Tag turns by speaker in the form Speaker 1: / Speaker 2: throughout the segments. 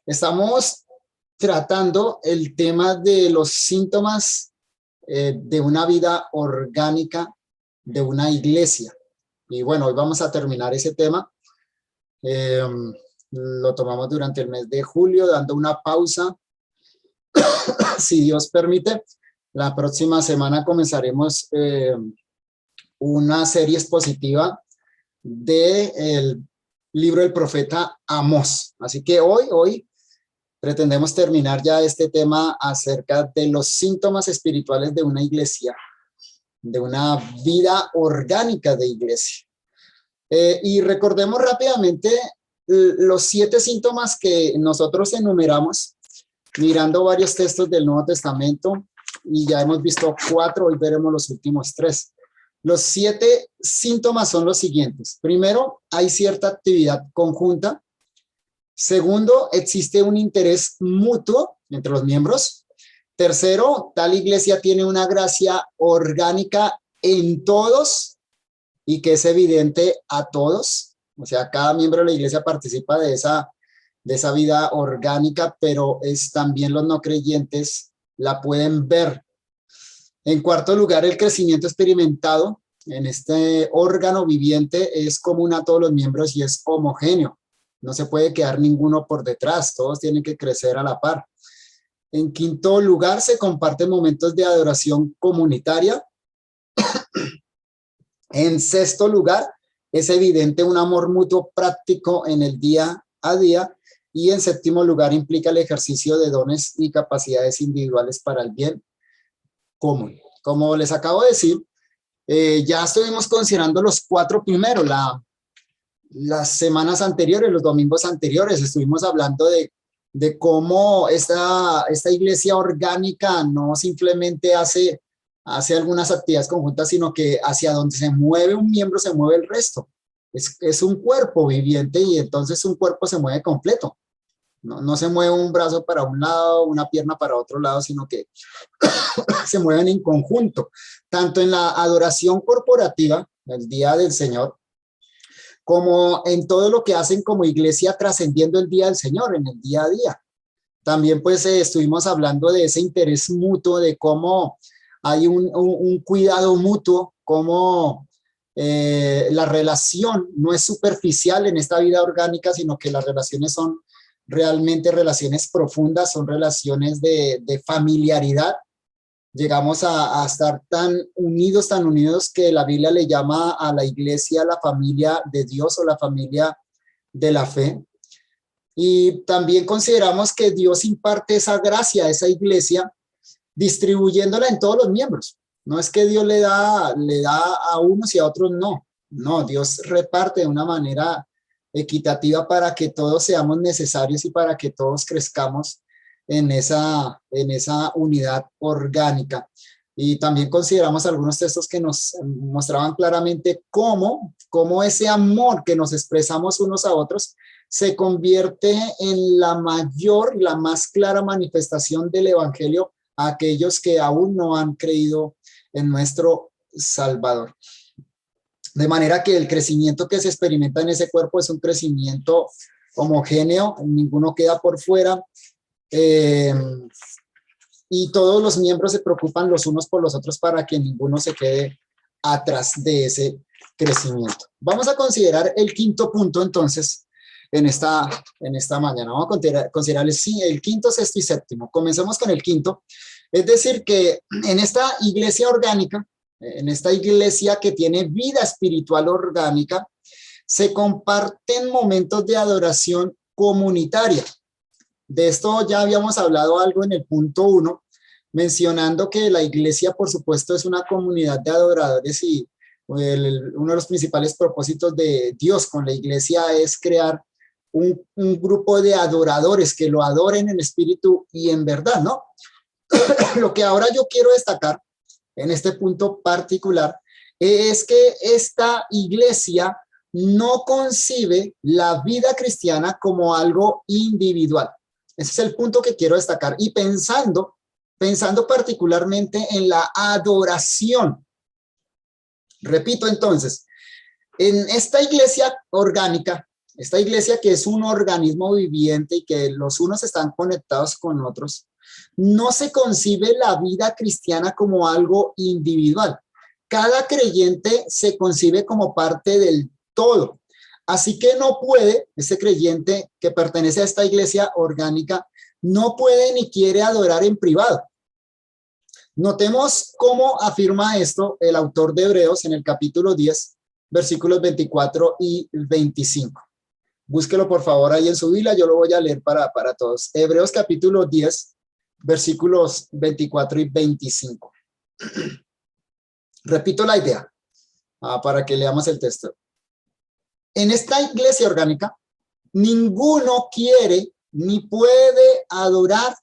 Speaker 1: Estamos tratando el tema de los síntomas de una vida orgánica de una iglesia. Y bueno, hoy vamos a terminar ese tema. Lo tomamos durante el mes de julio, dando una pausa. Si Dios permite, la próxima semana comenzaremos una serie expositiva del libro del profeta Amós. Así que hoy pretendemos terminar ya este tema acerca de los síntomas espirituales de una iglesia, de una vida orgánica de iglesia. Y recordemos rápidamente los 7 síntomas que nosotros enumeramos mirando varios textos del Nuevo Testamento, y ya hemos visto 4, hoy veremos los últimos 3. Los 7 síntomas son los siguientes. Primero, hay cierta actividad conjunta. Segundo, existe un interés mutuo entre los miembros. Tercero, tal iglesia tiene una gracia orgánica en todos y que es evidente a todos. O sea, cada miembro de la iglesia participa de esa vida orgánica, pero también los no creyentes la pueden ver. En cuarto lugar, el crecimiento experimentado en este órgano viviente es común a todos los miembros y es homogéneo. No se puede quedar ninguno por detrás, todos tienen que crecer a la par. En quinto lugar, se comparten momentos de adoración comunitaria. En sexto lugar, es evidente un amor mutuo práctico en el día a día. Y en séptimo lugar, implica el ejercicio de dones y capacidades individuales para el bien común. Como les acabo de decir, ya estuvimos considerando los 4 primeros, las semanas anteriores, los domingos anteriores, estuvimos hablando de cómo esta iglesia orgánica no simplemente hace algunas actividades conjuntas, sino que hacia donde se mueve un miembro se mueve el resto. Es un cuerpo viviente y entonces un cuerpo se mueve completo. No se mueve un brazo para un lado, una pierna para otro lado, sino que se mueven en conjunto, tanto en la adoración corporativa, el día del Señor, como en todo lo que hacen como iglesia trascendiendo el día del Señor, en el día a día. También pues estuvimos hablando de ese interés mutuo, de cómo hay un cuidado mutuo, cómo la relación no es superficial en esta vida orgánica, sino que las relaciones son realmente relaciones profundas, son relaciones de familiaridad. Llegamos a estar tan unidos que la Biblia le llama a la iglesia la familia de Dios o la familia de la fe. Y también consideramos que Dios imparte esa gracia a esa iglesia distribuyéndola en todos los miembros. No es que Dios le da a unos y a otros no. No, Dios reparte de una manera equitativa para que todos seamos necesarios y para que todos crezcamos en esa unidad orgánica. Y también consideramos algunos textos que nos mostraban claramente cómo ese amor que nos expresamos unos a otros se convierte en la mayor, la más clara manifestación del evangelio a aquellos que aún no han creído en nuestro Salvador. De manera que el crecimiento que se experimenta en ese cuerpo es un crecimiento homogéneo, ninguno queda por fuera, y todos los miembros se preocupan los unos por los otros para que ninguno se quede atrás de ese crecimiento. Vamos a considerar el quinto punto entonces en esta mañana. Vamos a considerar el quinto, sexto y séptimo. Comencemos con el quinto. Es decir, que en esta iglesia orgánica, en esta iglesia que tiene vida espiritual orgánica, se comparten momentos de adoración comunitaria. De esto ya habíamos hablado algo en el punto 1, mencionando que la iglesia, por supuesto, es una comunidad de adoradores y uno de los principales propósitos de Dios con la iglesia es crear un grupo de adoradores que lo adoren en espíritu y en verdad, ¿no? Lo que ahora yo quiero destacar en este punto particular es que esta iglesia no concibe la vida cristiana como algo individual. Ese es el punto que quiero destacar. Y pensando particularmente en la adoración. Repito entonces, en esta iglesia orgánica, esta iglesia que es un organismo viviente y que los unos están conectados con otros, no se concibe la vida cristiana como algo individual. Cada creyente se concibe como parte del todo. Así que no puede, ese creyente que pertenece a esta iglesia orgánica, no puede ni quiere adorar en privado. Notemos cómo afirma esto el autor de Hebreos en el capítulo 10, versículos 24 y 25. Búsquelo por favor ahí en su Biblia, yo lo voy a leer para todos. Hebreos capítulo 10, versículos 24 y 25. Repito la idea para que leamos el texto. En esta iglesia orgánica, ninguno quiere ni puede adorar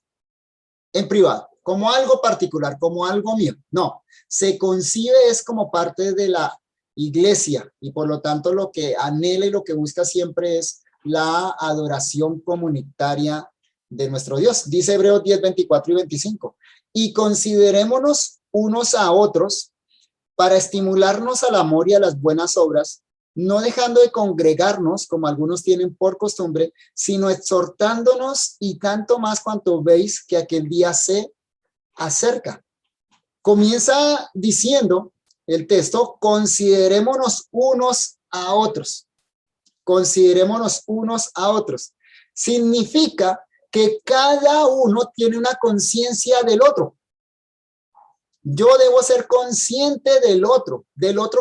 Speaker 1: en privado, como algo particular, como algo mío. No, se concibe es como parte de la iglesia y por lo tanto lo que anhela y lo que busca siempre es la adoración comunitaria de nuestro Dios. Dice Hebreos 10, 24 y 25. Y considerémonos unos a otros para estimularnos al amor y a las buenas obras, no dejando de congregarnos como algunos tienen por costumbre, sino exhortándonos y tanto más cuanto veis que aquel día se acerca. Comienza diciendo el texto, considerémonos unos a otros. Considerémonos unos a otros. Significa que cada uno tiene una conciencia del otro. Yo debo ser consciente del otro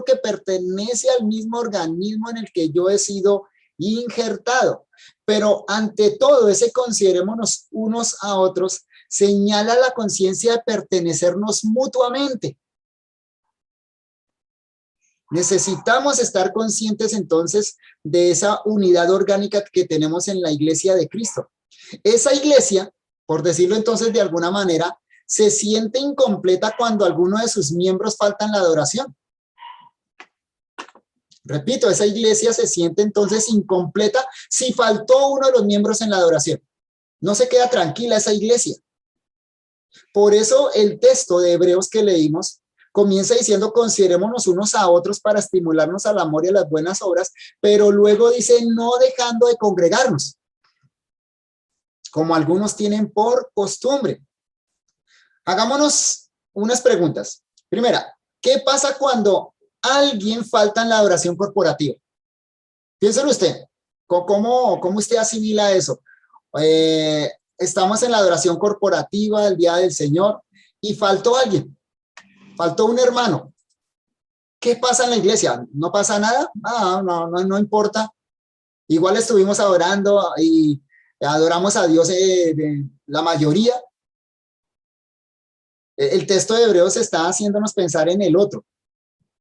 Speaker 1: que pertenece al mismo organismo en el que yo he sido injertado. Pero ante todo, ese considerémonos unos a otros señala la conciencia de pertenecernos mutuamente. Necesitamos estar conscientes entonces de esa unidad orgánica que tenemos en la iglesia de Cristo. Esa iglesia, por decirlo entonces de alguna manera, se siente incompleta cuando alguno de sus miembros falta en la adoración. Repito, esa iglesia se siente entonces incompleta si faltó uno de los miembros en la adoración. No se queda tranquila esa iglesia. Por eso el texto de Hebreos que leímos comienza diciendo considerémonos unos a otros para estimularnos al amor y a las buenas obras, pero luego dice no dejando de congregarnos, como algunos tienen por costumbre. Hagámonos unas preguntas. Primera, ¿qué pasa cuando alguien falta en la adoración corporativa? Piénselo usted. ¿Cómo usted asimila eso? Estamos en la adoración corporativa del Día del Señor y faltó alguien. Faltó un hermano. ¿Qué pasa en la iglesia? ¿No pasa nada? No importa. Igual estuvimos adorando y adoramos a Dios la mayoría. El texto de Hebreos está haciéndonos pensar en el otro.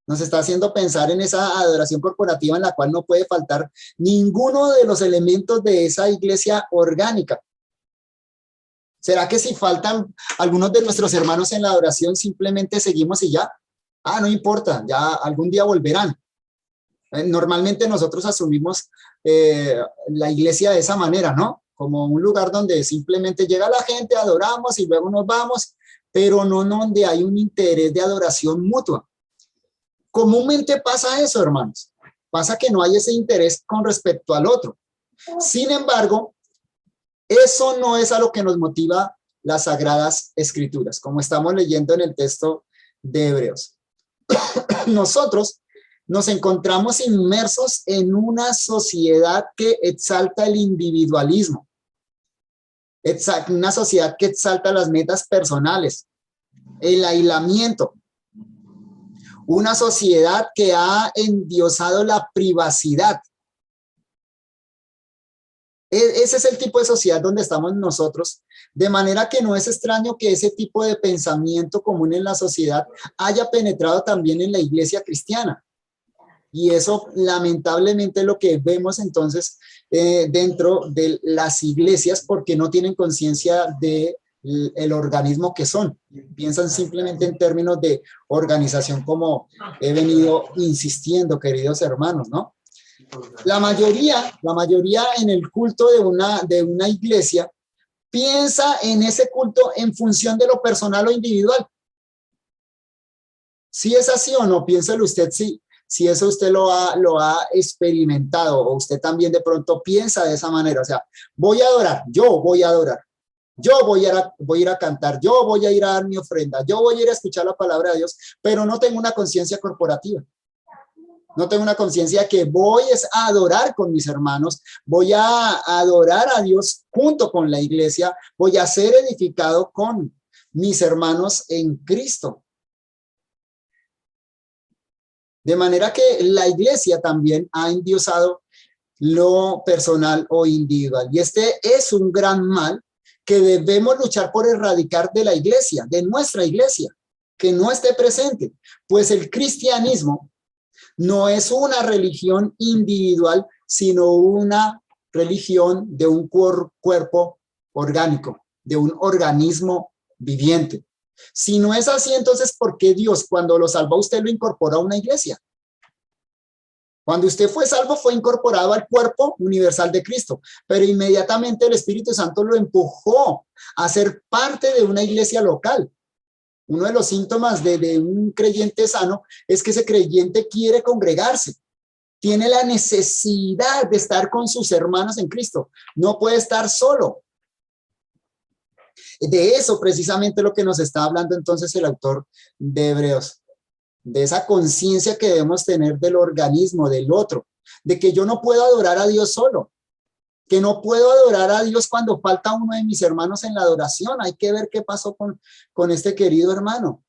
Speaker 1: Nos está haciendo pensar en esa adoración corporativa en la cual no puede faltar ninguno de los elementos de esa iglesia orgánica. ¿Será que si faltan algunos de nuestros hermanos en la adoración simplemente seguimos y ya? No importa, ya algún día volverán. Normalmente nosotros asumimos la iglesia de esa manera, ¿no? Como un lugar donde simplemente llega la gente, adoramos y luego nos vamos, pero no donde hay un interés de adoración mutua. Comúnmente pasa eso, hermanos. Pasa que no hay ese interés con respecto al otro. Sin embargo, eso no es a lo que nos motiva las Sagradas Escrituras, como estamos leyendo en el texto de Hebreos. Nosotros nos encontramos inmersos en una sociedad que exalta el individualismo. Una sociedad que exalta las metas personales, el aislamiento. Una sociedad que ha endiosado la privacidad. Ese es el tipo de sociedad donde estamos nosotros, de manera que no es extraño que ese tipo de pensamiento común en la sociedad haya penetrado también en la iglesia cristiana. Y eso lamentablemente es lo que vemos entonces dentro de las iglesias porque no tienen conciencia de el organismo que son. Piensan simplemente en términos de organización como he venido insistiendo, queridos hermanos, ¿no? La mayoría en el culto de una iglesia piensa en ese culto en función de lo personal o individual. ¿Sí es así o no? Piénselo usted si eso usted lo ha experimentado o usted también de pronto piensa de esa manera. O sea, voy a adorar, yo voy a adorar. Yo voy a ir a cantar, yo voy a ir a dar mi ofrenda, yo voy a ir a escuchar la palabra de Dios, pero no tengo una conciencia corporativa. No tengo una conciencia que voy a adorar con mis hermanos, voy a adorar a Dios junto con la iglesia, voy a ser edificado con mis hermanos en Cristo. De manera que la iglesia también ha endiosado lo personal o individual. Y este es un gran mal que debemos luchar por erradicar de la iglesia, de nuestra iglesia, que no esté presente. Pues el cristianismo no es una religión individual, sino una religión de un cuerpo orgánico, de un organismo viviente. Si no es así, entonces, ¿por qué Dios, cuando lo salvó, usted lo incorporó a una iglesia? Cuando usted fue salvo, fue incorporado al cuerpo universal de Cristo, pero inmediatamente el Espíritu Santo lo empujó a ser parte de una iglesia local. Uno de los síntomas de un creyente sano es que ese creyente quiere congregarse, tiene la necesidad de estar con sus hermanos en Cristo, no puede estar solo. De eso precisamente lo que nos está hablando entonces el autor de Hebreos, de esa conciencia que debemos tener del organismo, del otro, de que yo no puedo adorar a Dios solo, que no puedo adorar a Dios cuando falta uno de mis hermanos en la adoración. Hay que ver qué pasó con este querido hermano.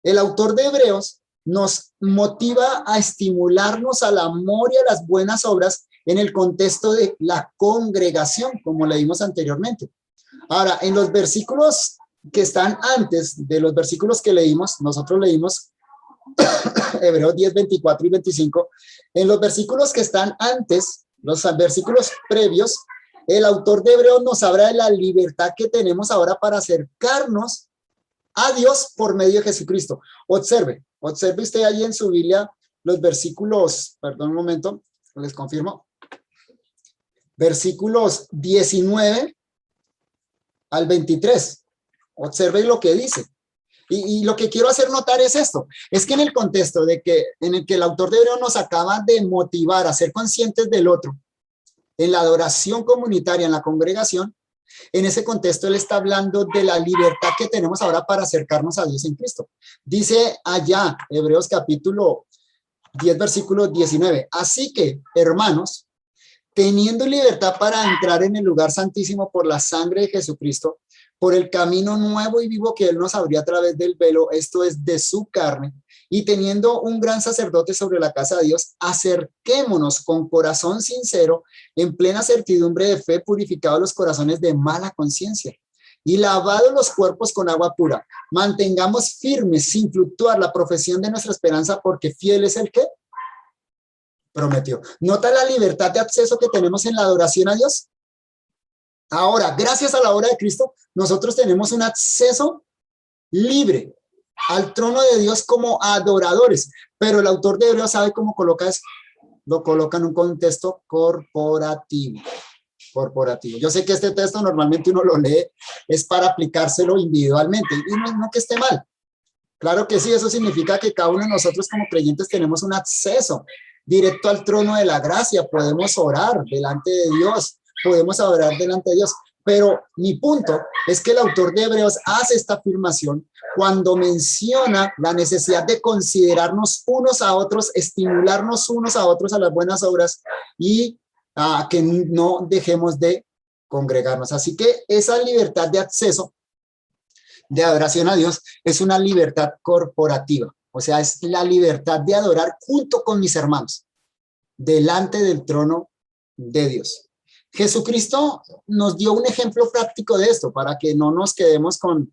Speaker 1: El autor de Hebreos nos motiva a estimularnos al amor y a las buenas obras en el contexto de la congregación, como leímos anteriormente. Ahora, en los versículos que están antes de los versículos que leímos, nosotros leímos Hebreos 10, 24 y 25, en los versículos que están antes, los versículos previos, el autor de Hebreos nos habla de la libertad que tenemos ahora para acercarnos a Dios por medio de Jesucristo. Observe usted ahí en su Biblia los versículos, perdón un momento, les confirmo, versículos 19 al 23. Observe lo que dice. Y lo que quiero hacer notar es esto, es que en el contexto en el que el autor de Hebreos nos acaba de motivar a ser conscientes del otro, en la adoración comunitaria, en la congregación, en ese contexto él está hablando de la libertad que tenemos ahora para acercarnos a Dios en Cristo. Dice allá, Hebreos capítulo 10, versículo 19, así que, hermanos, teniendo libertad para entrar en el lugar santísimo por la sangre de Jesucristo, por el camino nuevo y vivo que Él nos abrió a través del velo, esto es de su carne, y teniendo un gran sacerdote sobre la casa de Dios, acerquémonos con corazón sincero, en plena certidumbre de fe, purificados los corazones de mala conciencia, y lavados los cuerpos con agua pura. Mantengamos firmes, sin fluctuar, la profesión de nuestra esperanza, porque fiel es el que prometió. ¿Nota la libertad de acceso que tenemos en la adoración a Dios? Ahora, gracias a la obra de Cristo, nosotros tenemos un acceso libre al trono de Dios como adoradores, pero el autor de Hebreos sabe cómo coloca eso, lo coloca en un contexto corporativo. Yo sé que este texto normalmente uno lo lee, es para aplicárselo individualmente, y no que esté mal. Claro que sí, eso significa que cada uno de nosotros como creyentes tenemos un acceso directo al trono de la gracia, podemos orar delante de Dios, podemos adorar delante de Dios, pero mi punto es que el autor de Hebreos hace esta afirmación cuando menciona la necesidad de considerarnos unos a otros, estimularnos unos a otros a las buenas obras y que no dejemos de congregarnos. Así que esa libertad de acceso, de adoración a Dios, es una libertad corporativa, o sea, es la libertad de adorar junto con mis hermanos, delante del trono de Dios. Jesucristo nos dio un ejemplo práctico de esto, para que no nos quedemos con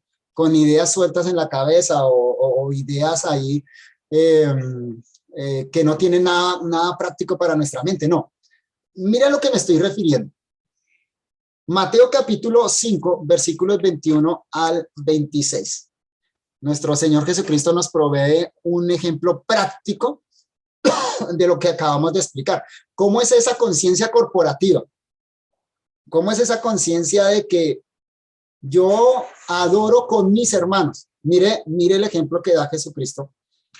Speaker 1: ideas sueltas en la cabeza o ideas ahí que no tienen nada práctico para nuestra mente, no. Mira a lo que me estoy refiriendo. Mateo capítulo 5, versículos 21 al 26. Nuestro Señor Jesucristo nos provee un ejemplo práctico de lo que acabamos de explicar. ¿Cómo es esa conciencia corporativa? ¿Cómo es esa conciencia de que yo adoro con mis hermanos? Mire el ejemplo que da Jesucristo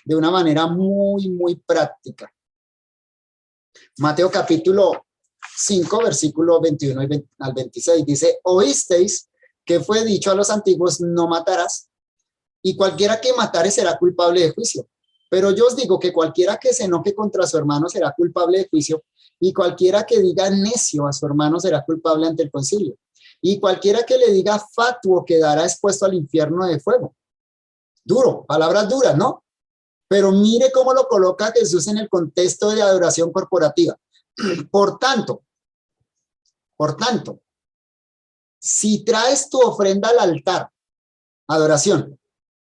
Speaker 1: de una manera muy, muy práctica. Mateo capítulo 5, versículo 21 al 26, dice, oísteis que fue dicho a los antiguos, no matarás, y cualquiera que matare será culpable de juicio. Pero yo os digo que cualquiera que se enoje contra su hermano será culpable de juicio, y cualquiera que diga necio a su hermano será culpable ante el concilio. Y cualquiera que le diga fatuo quedará expuesto al infierno de fuego. Duro, palabras duras, ¿no? Pero mire cómo lo coloca Jesús en el contexto de adoración corporativa. Por tanto, si traes tu ofrenda al altar, adoración,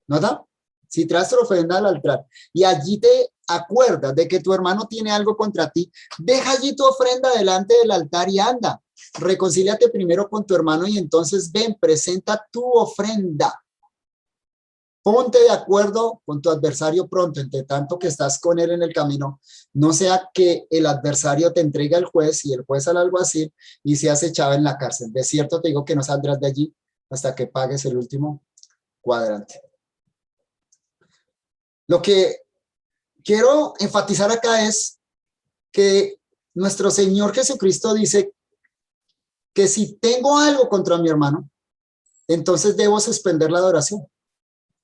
Speaker 1: ¿nota? Si traes tu ofrenda al altar y allí te acuerdas de que tu hermano tiene algo contra ti, deja allí tu ofrenda delante del altar y anda. Reconcíliate primero con tu hermano y entonces ven, presenta tu ofrenda. Ponte de acuerdo con tu adversario pronto, entre tanto que estás con él en el camino, no sea que el adversario te entregue al juez y el juez al alguacil y seas echado en la cárcel. De cierto te digo que no saldrás de allí hasta que pagues el último cuadrante. Lo que quiero enfatizar acá es que nuestro Señor Jesucristo dice que si tengo algo contra mi hermano, entonces debo suspender la adoración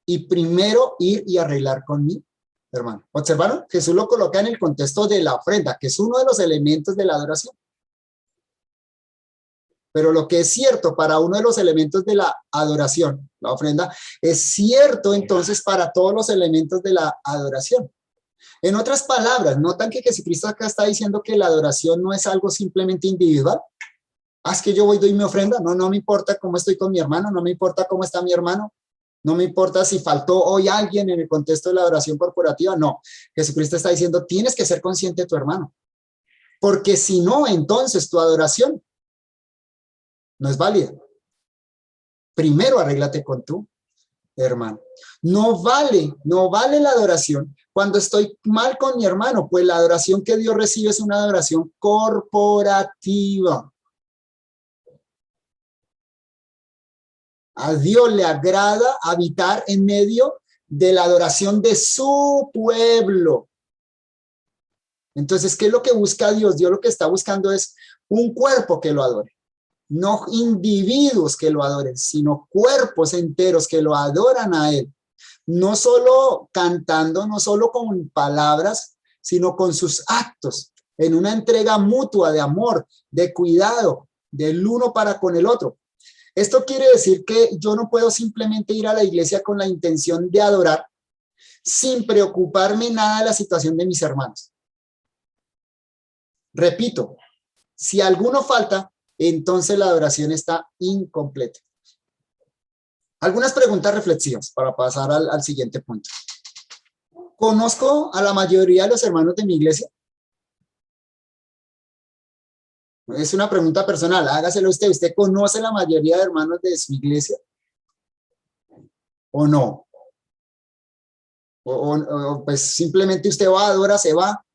Speaker 1: y primero ir y arreglar con mi hermano. ¿Observaron? Jesús lo coloca en el contexto de la ofrenda, que es uno de los elementos de la adoración. Pero lo que es cierto para uno de los elementos de la adoración, la ofrenda, es cierto entonces para todos los elementos de la adoración. En otras palabras, notan que Jesucristo acá está diciendo que la adoración no es algo simplemente individual. Ah, es que yo voy y doy mi ofrenda. No, no me importa cómo estoy con mi hermano, no me importa cómo está mi hermano, no me importa si faltó hoy alguien en el contexto de la adoración corporativa. No, Jesucristo está diciendo, tienes que ser consciente de tu hermano. Porque si no, entonces tu adoración no es válida. Primero arréglate con tu hermano. No vale la adoración cuando estoy mal con mi hermano, pues la adoración que Dios recibe es una adoración corporativa. A Dios le agrada habitar en medio de la adoración de su pueblo. Entonces, ¿qué es lo que busca Dios? Dios lo que está buscando es un cuerpo que lo adore. No individuos que lo adoren, sino cuerpos enteros que lo adoran a Él. No solo cantando, no solo con palabras, sino con sus actos, en una entrega mutua de amor, de cuidado, del uno para con el otro. Esto quiere decir que yo no puedo simplemente ir a la iglesia con la intención de adorar sin preocuparme nada de la situación de mis hermanos. Repito, si alguno falta, entonces la adoración está incompleta. Algunas preguntas reflexivas para pasar al siguiente punto. ¿Conozco a la mayoría de los hermanos de mi iglesia? Es una pregunta personal, hágaselo usted. ¿Usted conoce la mayoría de hermanos de su iglesia? ¿O no? O pues simplemente usted va, adora, se va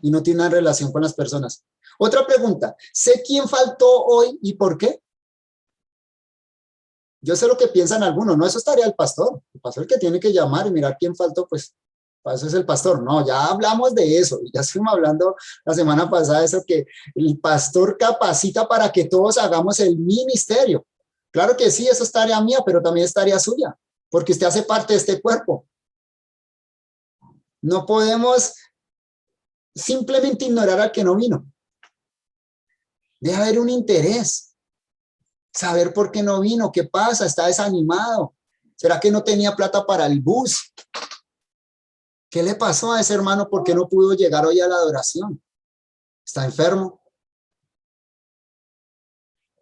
Speaker 1: y no tiene una relación con las personas. Otra pregunta, ¿sé quién faltó hoy y por qué? Yo sé lo que piensan algunos, no, eso es tarea del pastor. El pastor el que tiene que llamar y mirar quién faltó, pues para eso es el pastor. No, ya hablamos de eso, ya estuvimos hablando la semana pasada de eso, que el pastor capacita para que todos hagamos el ministerio. Claro que sí, eso es tarea mía, pero también es tarea suya, porque usted hace parte de este cuerpo. No podemos simplemente ignorar al que no vino. Debe haber un interés. Saber por qué no vino, qué pasa, está desanimado. ¿Será que no tenía plata para el bus? ¿Qué le pasó a ese hermano? ¿Por qué no pudo llegar hoy a la adoración? ¿Está enfermo?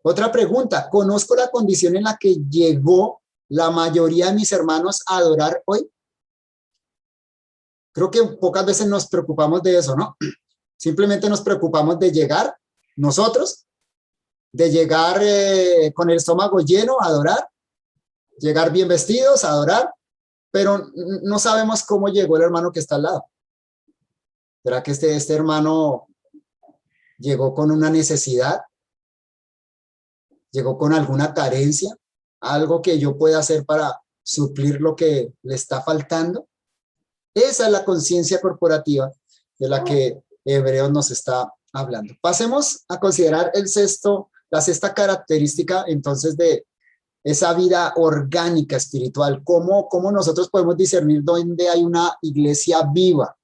Speaker 1: Otra pregunta, ¿conozco la condición en la que llegó la mayoría de mis hermanos a adorar hoy? Creo que pocas veces nos preocupamos de eso, ¿no? Simplemente nos preocupamos de llegar nosotros, de llegar con el estómago lleno a adorar, llegar bien vestidos a adorar, pero no sabemos cómo llegó el hermano que está al lado. ¿Será que este hermano llegó con una necesidad? ¿Llegó con alguna carencia? ¿Algo que yo pueda hacer para suplir lo que le está faltando? Esa es la conciencia corporativa de la que Hebreos nos está hablando. Pasemos a considerar la sexta característica entonces de esa vida orgánica espiritual. ¿Cómo nosotros podemos discernir dónde hay una iglesia viva?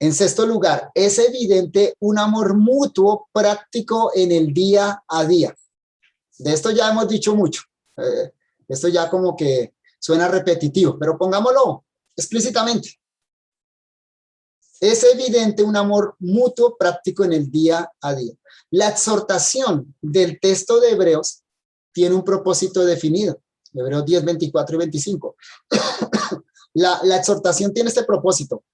Speaker 1: En sexto lugar, es evidente un amor mutuo práctico en el día a día. De esto ya hemos dicho mucho. Esto ya como que suena repetitivo, pero pongámoslo explícitamente. Es evidente un amor mutuo práctico en el día a día. La exhortación del texto de Hebreos tiene un propósito definido. Hebreos 10, 24 y 25. La exhortación tiene este propósito.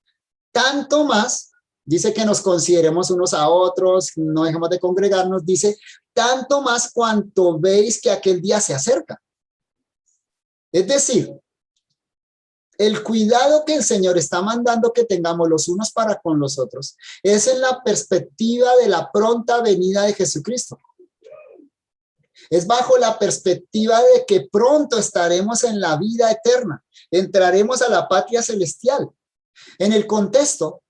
Speaker 1: Tanto más, dice que nos consideremos unos a otros, no dejemos de congregarnos, dice, tanto más cuanto veis que aquel día se acerca. Es decir, el cuidado que el Señor está mandando que tengamos los unos para con los otros es en la perspectiva de la pronta venida de Jesucristo. Es bajo la perspectiva de que pronto estaremos en la vida eterna, entraremos a la patria celestial. En el contexto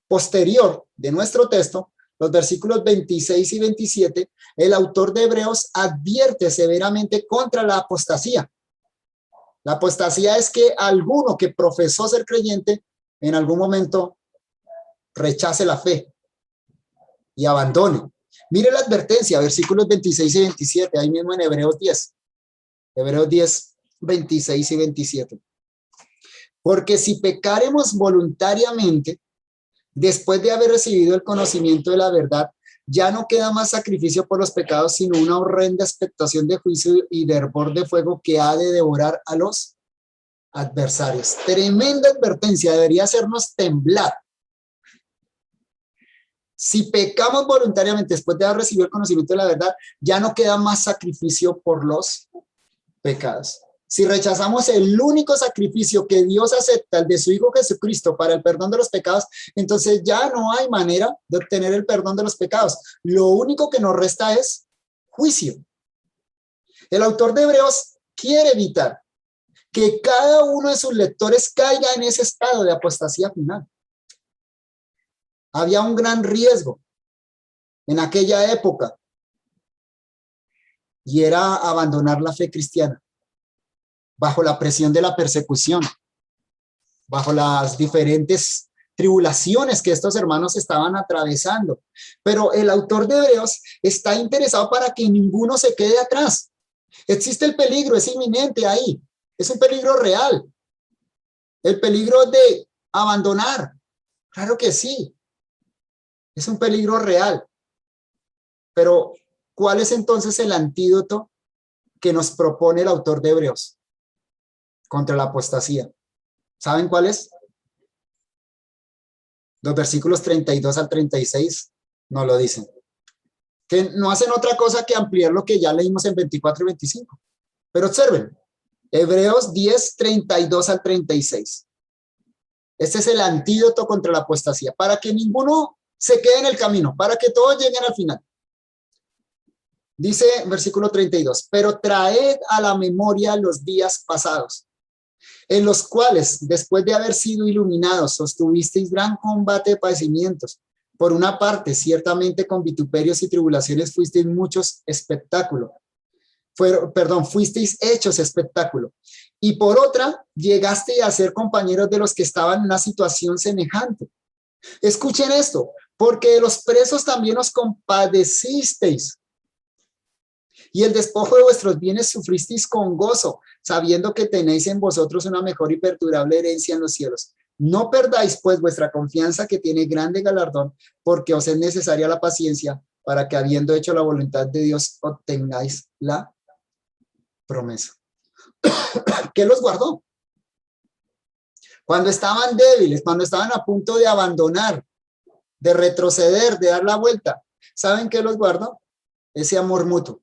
Speaker 1: posterior de nuestro texto, los versículos 26 y 27, el autor de Hebreos advierte severamente contra la apostasía. La apostasía es que alguno que profesó ser creyente en algún momento rechace la fe y abandone. Mire la advertencia, versículos 26 y 27, ahí mismo en Hebreos 10. Hebreos 10, 26 y 27. Porque si pecaremos voluntariamente, después de haber recibido el conocimiento de la verdad, ya no queda más sacrificio por los pecados, sino una horrenda expectación de juicio y de hervor de fuego que ha de devorar a los adversarios. Tremenda advertencia, debería hacernos temblar. Si pecamos voluntariamente después de haber recibido el conocimiento de la verdad, ya no queda más sacrificio por los pecados. Si rechazamos el único sacrificio que Dios acepta, el de su Hijo Jesucristo, para el perdón de los pecados, entonces ya no hay manera de obtener el perdón de los pecados. Lo único que nos resta es juicio. El autor de Hebreos quiere evitar que cada uno de sus lectores caiga en ese estado de apostasía final. Había un gran riesgo en aquella época y era abandonar la fe cristiana bajo la presión de la persecución, bajo las diferentes tribulaciones que estos hermanos estaban atravesando. Pero el autor de Hebreos está interesado para que ninguno se quede atrás. Existe el peligro, es inminente ahí, es un peligro real. El peligro de abandonar, claro que sí, es un peligro real. Pero, ¿cuál es entonces el antídoto que nos propone el autor de Hebreos contra la apostasía? ¿Saben cuál es? Los versículos 32 al 36 nos lo dicen. Que no hacen otra cosa que ampliar lo que ya leímos en 24 y 25. Pero observen, Hebreos 10, 32 al 36. Este es el antídoto contra la apostasía, para que ninguno se quede en el camino, para que todos lleguen al final. Dice versículo 32, pero traed a la memoria los días pasados, en los cuales, después de haber sido iluminados, sostuvisteis gran combate de padecimientos. Por una parte, ciertamente con vituperios y tribulaciones fuisteis muchos espectáculos. Fuisteis hechos espectáculo. Y por otra, llegasteis a ser compañeros de los que estaban en una situación semejante. Escuchen esto, porque de los presos también os compadecisteis. Y el despojo de vuestros bienes sufristeis con gozo, sabiendo que tenéis en vosotros una mejor y perdurable herencia en los cielos. No perdáis, pues, vuestra confianza, que tiene grande galardón, porque os es necesaria la paciencia, para que, habiendo hecho la voluntad de Dios, obtengáis la promesa. ¿Qué los guardó? Cuando estaban débiles, cuando estaban a punto de abandonar, de retroceder, de dar la vuelta, ¿saben qué los guardó? Ese amor mutuo.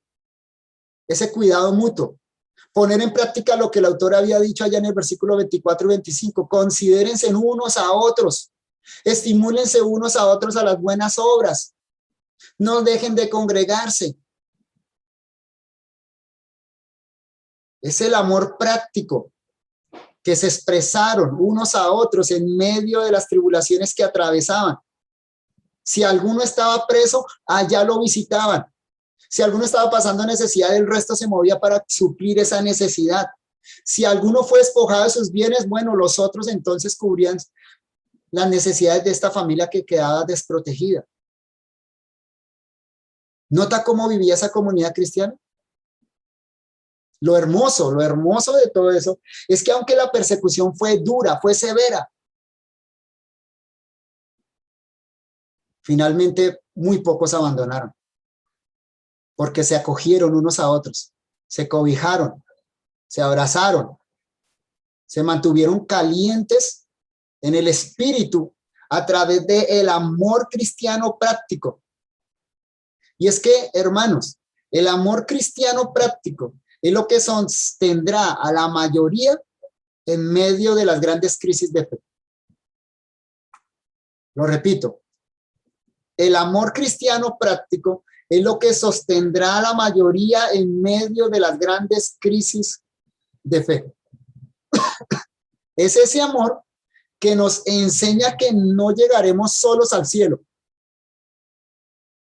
Speaker 1: Ese cuidado mutuo, poner en práctica lo que el autor había dicho allá en el versículo 24 y 25, considérense unos a otros, estimúlense unos a otros a las buenas obras, no dejen de congregarse. Es el amor práctico, que se expresaron unos a otros en medio de las tribulaciones que atravesaban. Si alguno estaba preso, allá lo visitaban. Si alguno estaba pasando necesidad, el resto se movía para suplir esa necesidad. Si alguno fue despojado de sus bienes, bueno, los otros entonces cubrían las necesidades de esta familia que quedaba desprotegida. ¿Nota cómo vivía esa comunidad cristiana? Lo hermoso de todo eso es que aunque la persecución fue dura, fue severa, finalmente muy pocos abandonaron, porque se acogieron unos a otros, se cobijaron, se abrazaron, se mantuvieron calientes en el espíritu a través del amor cristiano práctico. Y es que, hermanos, el amor cristiano práctico es lo que sostendrá a la mayoría en medio de las grandes crisis de fe. Lo repito, el amor cristiano práctico es lo que sostendrá a la mayoría en medio de las grandes crisis de fe. Es ese amor que nos enseña que no llegaremos solos al cielo,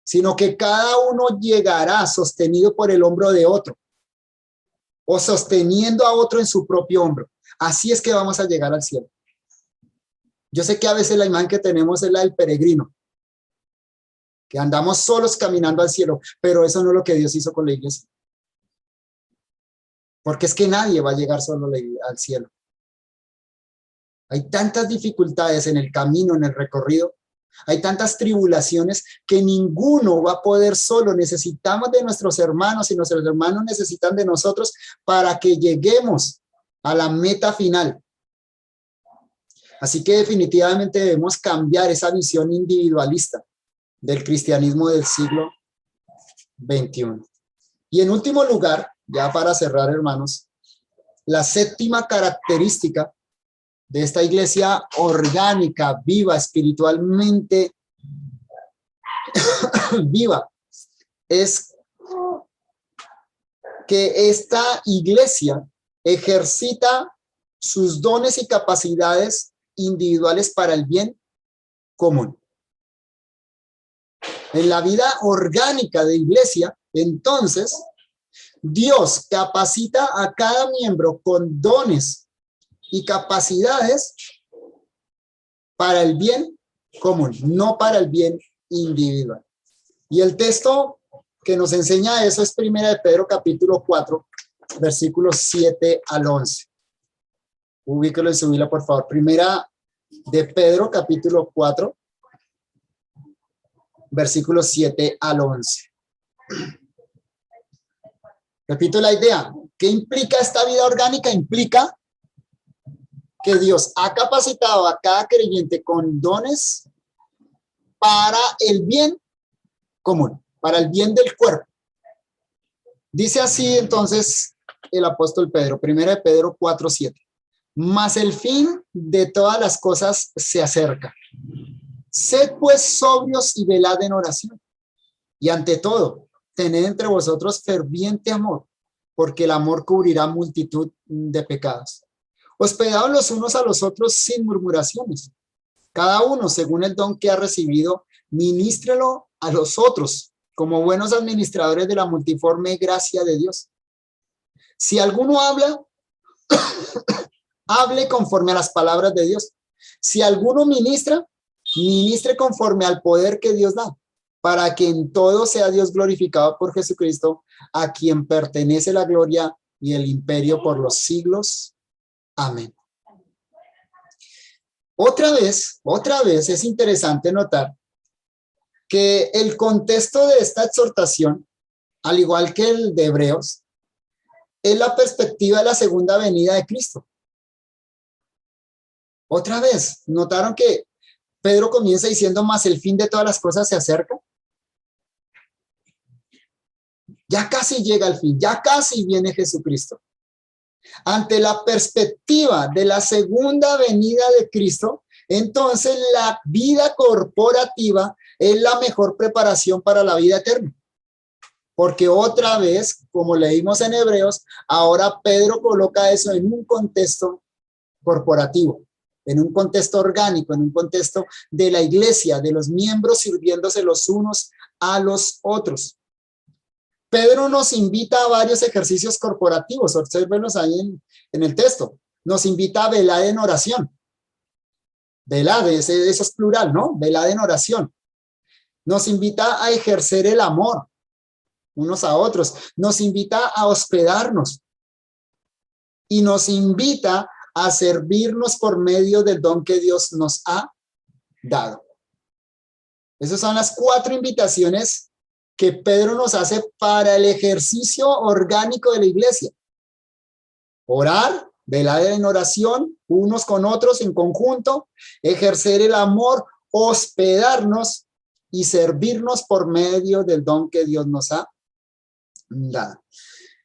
Speaker 1: sino que cada uno llegará sostenido por el hombro de otro o sosteniendo a otro en su propio hombro. Así es que vamos a llegar al cielo. Yo sé que a veces la imagen que tenemos es la del peregrino, que andamos solos caminando al cielo, pero eso no es lo que Dios hizo con la iglesia. Porque es que nadie va a llegar solo al cielo. Hay tantas dificultades en el camino, en el recorrido. Hay tantas tribulaciones que ninguno va a poder solo. Necesitamos de nuestros hermanos y nuestros hermanos necesitan de nosotros para que lleguemos a la meta final. Así que definitivamente debemos cambiar esa visión individualista del cristianismo del siglo XXI. Y en último lugar, ya para cerrar, hermanos, la séptima característica de esta iglesia orgánica, viva, espiritualmente viva, es que esta iglesia ejercita sus dones y capacidades individuales para el bien común. En la vida orgánica de iglesia, entonces, Dios capacita a cada miembro con dones y capacidades para el bien común, no para el bien individual. Y el texto que nos enseña eso es 1 de Pedro capítulo 4, versículos 7 al 11. Ubíquelo y subíla, por favor. 1 de Pedro capítulo 4, versículos 7 al 11. Repito la idea. ¿Qué implica esta vida orgánica? Implica que Dios ha capacitado a cada creyente con dones para el bien común, para el bien del cuerpo. Dice así entonces el apóstol Pedro, 1 de Pedro 4:7. Mas el fin de todas las cosas se acerca. Sed pues sobrios y velad en oración. Y ante todo, tened entre vosotros ferviente amor, porque el amor cubrirá multitud de pecados. Hospedaos los unos a los otros sin murmuraciones. Cada uno, según el don que ha recibido, ministrelo a los otros, como buenos administradores de la multiforme gracia de Dios. Si alguno habla, hable conforme a las palabras de Dios. Si alguno ministra, ministre conforme al poder que Dios da, para que en todo sea Dios glorificado por Jesucristo, a quien pertenece la gloria y el imperio por los siglos. Amén. Otra vez es interesante notar que el contexto de esta exhortación, al igual que el de Hebreos, es la perspectiva de la segunda venida de Cristo. Otra vez, ¿notaron que Pedro comienza diciendo, más el fin de todas las cosas se acerca? Ya casi llega el fin, ya casi viene Jesucristo. Ante la perspectiva de la segunda venida de Cristo, entonces la vida corporativa es la mejor preparación para la vida eterna. Porque otra vez, como leímos en Hebreos, ahora Pedro coloca eso en un contexto corporativo, en un contexto orgánico, en un contexto de la iglesia, de los miembros sirviéndose los unos a los otros. Pedro nos invita a varios ejercicios corporativos, obsérvenos ahí en el texto. Nos invita a velar en oración. Velad, eso es plural, ¿no? Velad en oración. Nos invita a ejercer el amor unos a otros. Nos invita a hospedarnos. Y nos invita a servirnos por medio del don que Dios nos ha dado. Esas son las 4 invitaciones que Pedro nos hace para el ejercicio orgánico de la iglesia. Orar, velar en oración, unos con otros en conjunto, ejercer el amor, hospedarnos y servirnos por medio del don que Dios nos ha dado.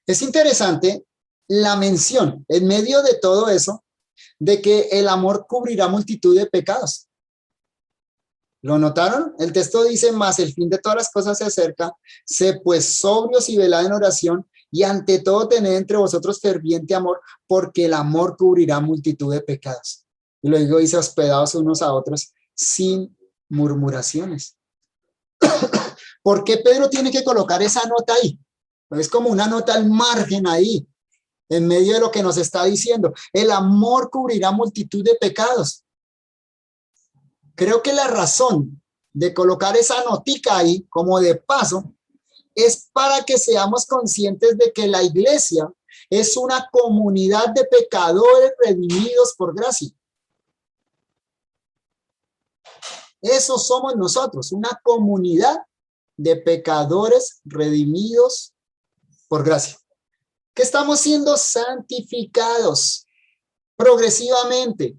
Speaker 1: Es interesante la mención en medio de todo eso de que el amor cubrirá multitud de pecados. ¿Lo notaron? El texto dice, más el fin de todas las cosas se acerca, sé pues sobrios y velad en oración, y ante todo tened entre vosotros ferviente amor, porque el amor cubrirá multitud de pecados. Y luego dice, hospedados unos a otros sin murmuraciones. ¿Por qué Pedro tiene que colocar esa nota ahí? Es como una nota al margen ahí, en medio de lo que nos está diciendo. El amor cubrirá multitud de pecados. Creo que la razón de colocar esa notica ahí, como de paso, es para que seamos conscientes de que la iglesia es una comunidad de pecadores redimidos por gracia. Eso somos nosotros, una comunidad de pecadores redimidos por gracia. Que estamos siendo santificados progresivamente,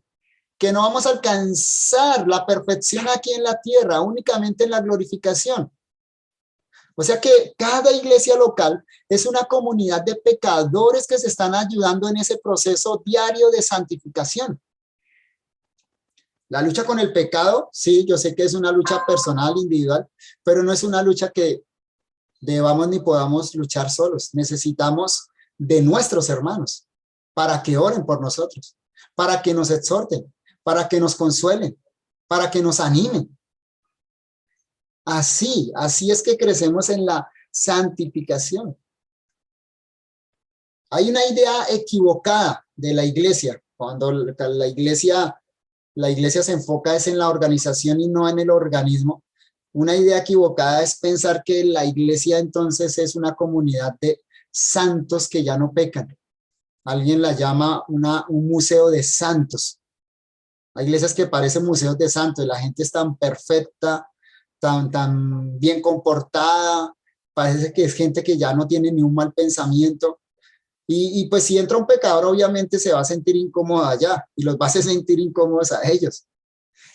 Speaker 1: que no vamos a alcanzar la perfección aquí en la tierra, únicamente en la glorificación. O sea que cada iglesia local es una comunidad de pecadores que se están ayudando en ese proceso diario de santificación. La lucha con el pecado, sí, yo sé que es una lucha personal, individual, pero no es una lucha que debamos ni podamos luchar solos. Necesitamos de nuestros hermanos para que oren por nosotros, para que nos exhorten, para que nos consuelen, para que nos animen. Así es que crecemos en la santificación. Hay una idea equivocada de la iglesia, cuando la iglesia se enfoca es en la organización y no en el organismo. Una idea equivocada es pensar que la iglesia entonces es una comunidad de santos que ya no pecan. Alguien la llama un museo de santos. Hay iglesias que parecen museos de santos, la gente es tan perfecta, tan bien comportada, parece que es gente que ya no tiene ni un mal pensamiento. Y pues si entra un pecador, obviamente se va a sentir incómodo allá y los va a hacer sentir incómodos a ellos.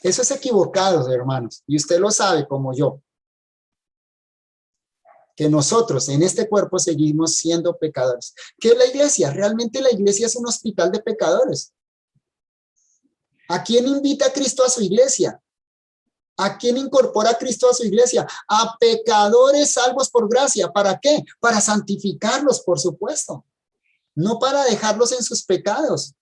Speaker 1: Eso es equivocado, hermanos, y usted lo sabe como yo, que nosotros en este cuerpo seguimos siendo pecadores. ¿Qué es la iglesia? Realmente la iglesia es un hospital de pecadores. ¿A quién invita a Cristo a su iglesia? ¿A quién incorpora a Cristo a su iglesia? A pecadores salvos por gracia. ¿Para qué? Para santificarlos, por supuesto. No para dejarlos en sus pecados.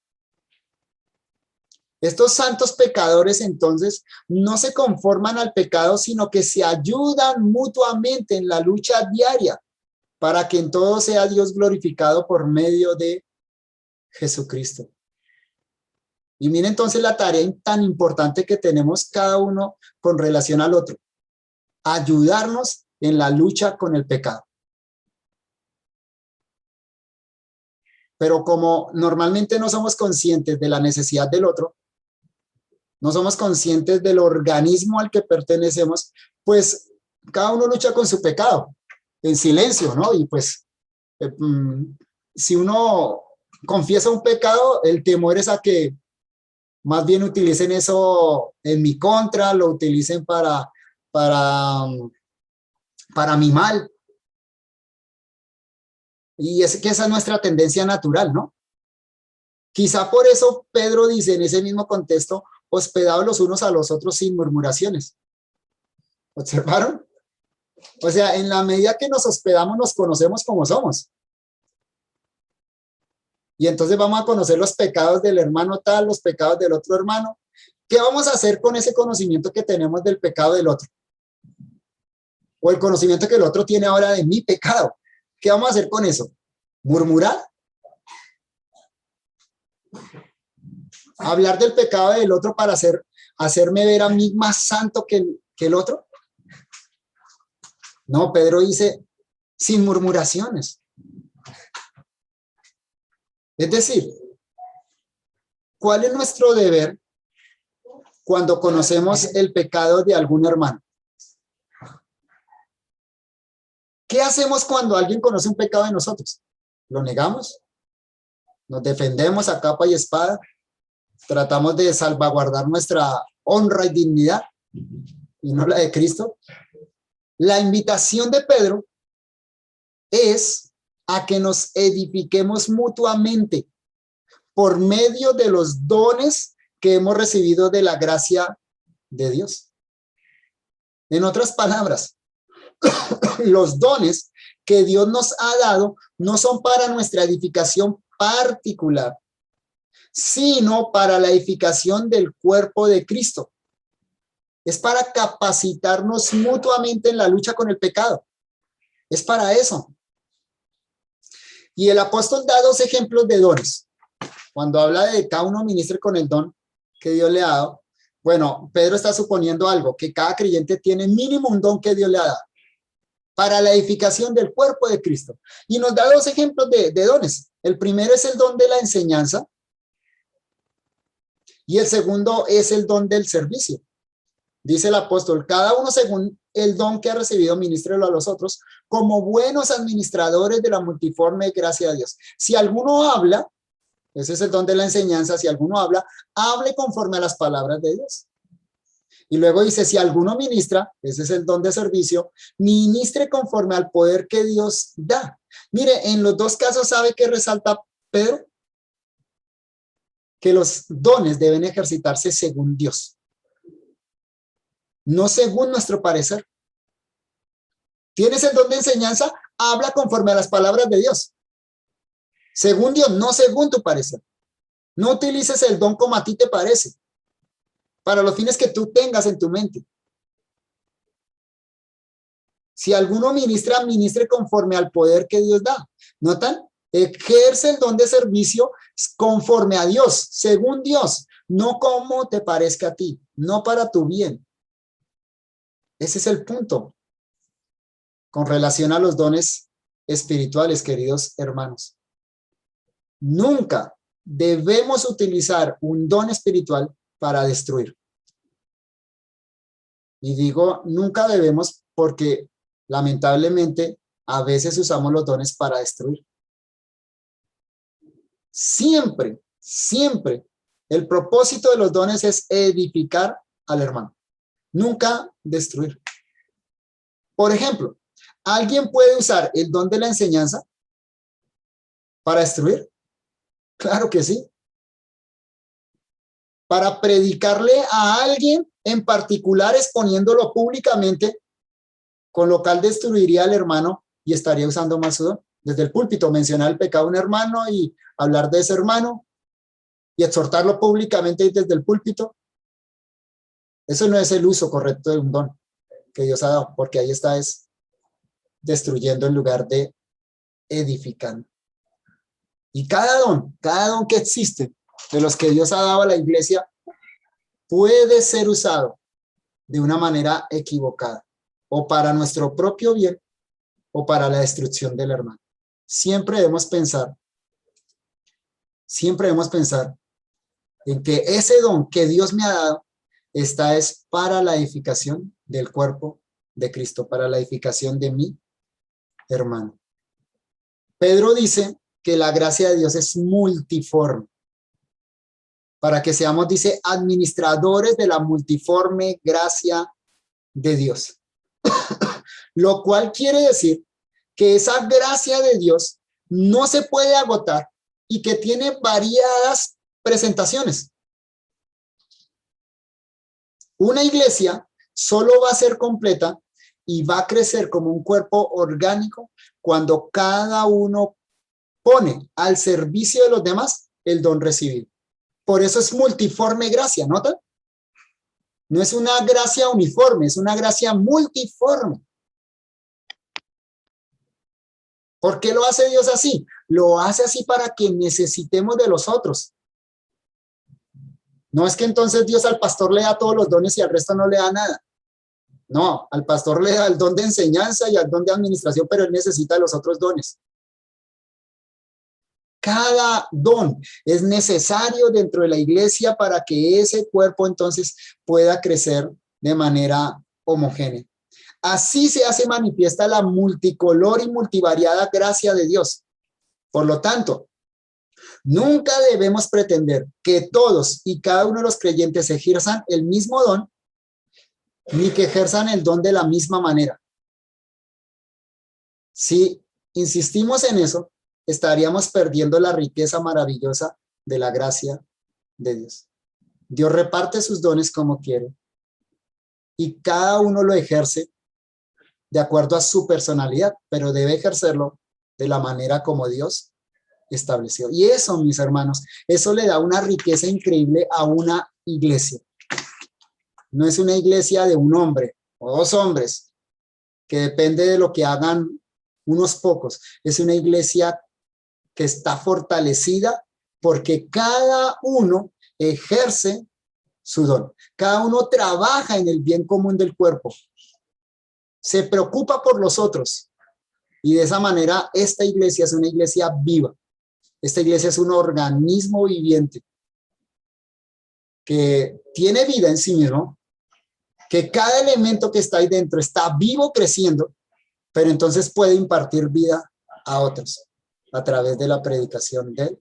Speaker 1: Estos santos pecadores entonces no se conforman al pecado, sino que se ayudan mutuamente en la lucha diaria para que en todo sea Dios glorificado por medio de Jesucristo. Y mire entonces la tarea tan importante que tenemos cada uno con relación al otro. Ayudarnos en la lucha con el pecado. Pero como normalmente no somos conscientes de la necesidad del otro, no somos conscientes del organismo al que pertenecemos, pues cada uno lucha con su pecado, en silencio, ¿no? Y pues si uno confiesa un pecado, el temor es a que más bien utilicen eso en mi contra, lo utilicen para mi mal. Y es que esa es nuestra tendencia natural, ¿no? Quizá por eso Pedro dice en ese mismo contexto, hospedados los unos a los otros sin murmuraciones. ¿Observaron? O sea, en la medida que nos hospedamos, nos conocemos como somos. Y entonces vamos a conocer los pecados del hermano tal, los pecados del otro hermano. ¿Qué vamos a hacer con ese conocimiento que tenemos del pecado del otro? O el conocimiento que el otro tiene ahora de mi pecado. ¿Qué vamos a hacer con eso? ¿Murmurar? ¿Hablar del pecado del otro para hacerme ver a mí más santo que el otro? No, Pedro dice, sin murmuraciones. Es decir, ¿cuál es nuestro deber cuando conocemos el pecado de algún hermano? ¿Qué hacemos cuando alguien conoce un pecado de nosotros? ¿Lo negamos? ¿Nos defendemos a capa y espada? ¿Tratamos de salvaguardar nuestra honra y dignidad y no la de Cristo? La invitación de Pedro es a que nos edifiquemos mutuamente por medio de los dones que hemos recibido de la gracia de Dios. En otras palabras, los dones que Dios nos ha dado no son para nuestra edificación particular, sino para la edificación del cuerpo de Cristo. Es para capacitarnos mutuamente en la lucha con el pecado. Es para eso. Y el apóstol da dos ejemplos de dones. Cuando habla de cada uno ministre con el don que Dios le ha dado, bueno, Pedro está suponiendo algo, que cada creyente tiene mínimo un don que Dios le ha dado para la edificación del cuerpo de Cristo. Y nos da dos ejemplos de dones. El primero es el don de la enseñanza y el segundo es el don del servicio. Dice el apóstol, cada uno según el don que ha recibido, ministrelo a los otros, como buenos administradores de la multiforme gracia de Dios. Si alguno habla, ese es el don de la enseñanza, si alguno habla, hable conforme a las palabras de Dios. Y luego dice, si alguno ministra, ese es el don de servicio, ministre conforme al poder que Dios da. Mire, en los dos casos, ¿sabe qué resalta Pedro? Que los dones deben ejercitarse según Dios, no según nuestro parecer. ¿Tienes el don de enseñanza? Habla conforme a las palabras de Dios. Según Dios, no según tu parecer. No utilices el don como a ti te parece, para los fines que tú tengas en tu mente. Si alguno ministra, ministre conforme al poder que Dios da. ¿Notan? Ejerce el don de servicio conforme a Dios, según Dios, no como te parezca a ti, no para tu bien. Ese es el punto con relación a los dones espirituales, queridos hermanos. Nunca debemos utilizar un don espiritual para destruir. Y digo nunca debemos porque lamentablemente a veces usamos los dones para destruir. Siempre, siempre el propósito de los dones es edificar al hermano, nunca destruir. Por ejemplo, ¿alguien puede usar el don de la enseñanza para destruir? Claro que sí. Para predicarle a alguien en particular exponiéndolo públicamente, con lo cual destruiría al hermano y estaría usando más su don. Desde el púlpito mencionar el pecado de un hermano y hablar de ese hermano y exhortarlo públicamente desde el púlpito. Eso no es el uso correcto de un don que Dios ha dado, porque ahí está es destruyendo en lugar de edificando. Y cada don que existe de los que Dios ha dado a la iglesia puede ser usado de una manera equivocada o para nuestro propio bien o para la destrucción del hermano. Siempre debemos pensar en que ese don que Dios me ha dado es para la edificación del cuerpo de Cristo, para la edificación de mi hermano. Pedro dice que la gracia de Dios es multiforme, para que seamos, dice, administradores de la multiforme gracia de Dios. Lo cual quiere decir que esa gracia de Dios no se puede agotar y que tiene variadas presentaciones. Una iglesia solo va a ser completa y va a crecer como un cuerpo orgánico cuando cada uno pone al servicio de los demás el don recibido. Por eso es multiforme gracia, ¿notan? No es una gracia uniforme, es una gracia multiforme. ¿Por qué lo hace Dios así? Lo hace así para que necesitemos de los otros. No es que entonces Dios al pastor le da todos los dones y al resto no le da nada. No, al pastor le da el don de enseñanza y el don de administración, pero él necesita los otros dones. Cada don es necesario dentro de la iglesia para que ese cuerpo entonces pueda crecer de manera homogénea. Así se hace manifiesta la multicolor y multivariada gracia de Dios. Por lo tanto, nunca debemos pretender que todos y cada uno de los creyentes ejerzan el mismo don, ni que ejerzan el don de la misma manera. Si insistimos en eso, estaríamos perdiendo la riqueza maravillosa de la gracia de Dios. Dios reparte sus dones como quiere y cada uno lo ejerce de acuerdo a su personalidad, pero debe ejercerlo de la manera como Dios estableció. Y eso, mis hermanos, eso le da una riqueza increíble a una iglesia. No es una iglesia de un hombre o dos hombres que depende de lo que hagan unos pocos. Es una iglesia que está fortalecida porque cada uno ejerce su don. Cada uno trabaja en el bien común del cuerpo. Se preocupa por los otros. Y de esa manera esta iglesia es una iglesia viva. Esta iglesia es un organismo viviente que tiene vida en sí mismo, que cada elemento que está ahí dentro está vivo creciendo, pero entonces puede impartir vida a otros a través de la predicación del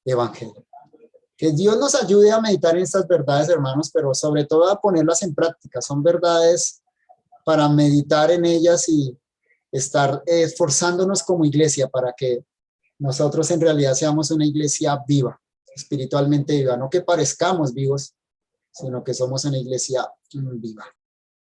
Speaker 1: evangelio. Que Dios nos ayude a meditar en estas verdades, hermanos, pero sobre todo a ponerlas en práctica. Son verdades para meditar en ellas y estar esforzándonos como iglesia para que nosotros en realidad seamos una iglesia viva, espiritualmente viva, no que parezcamos vivos, sino que somos una iglesia viva.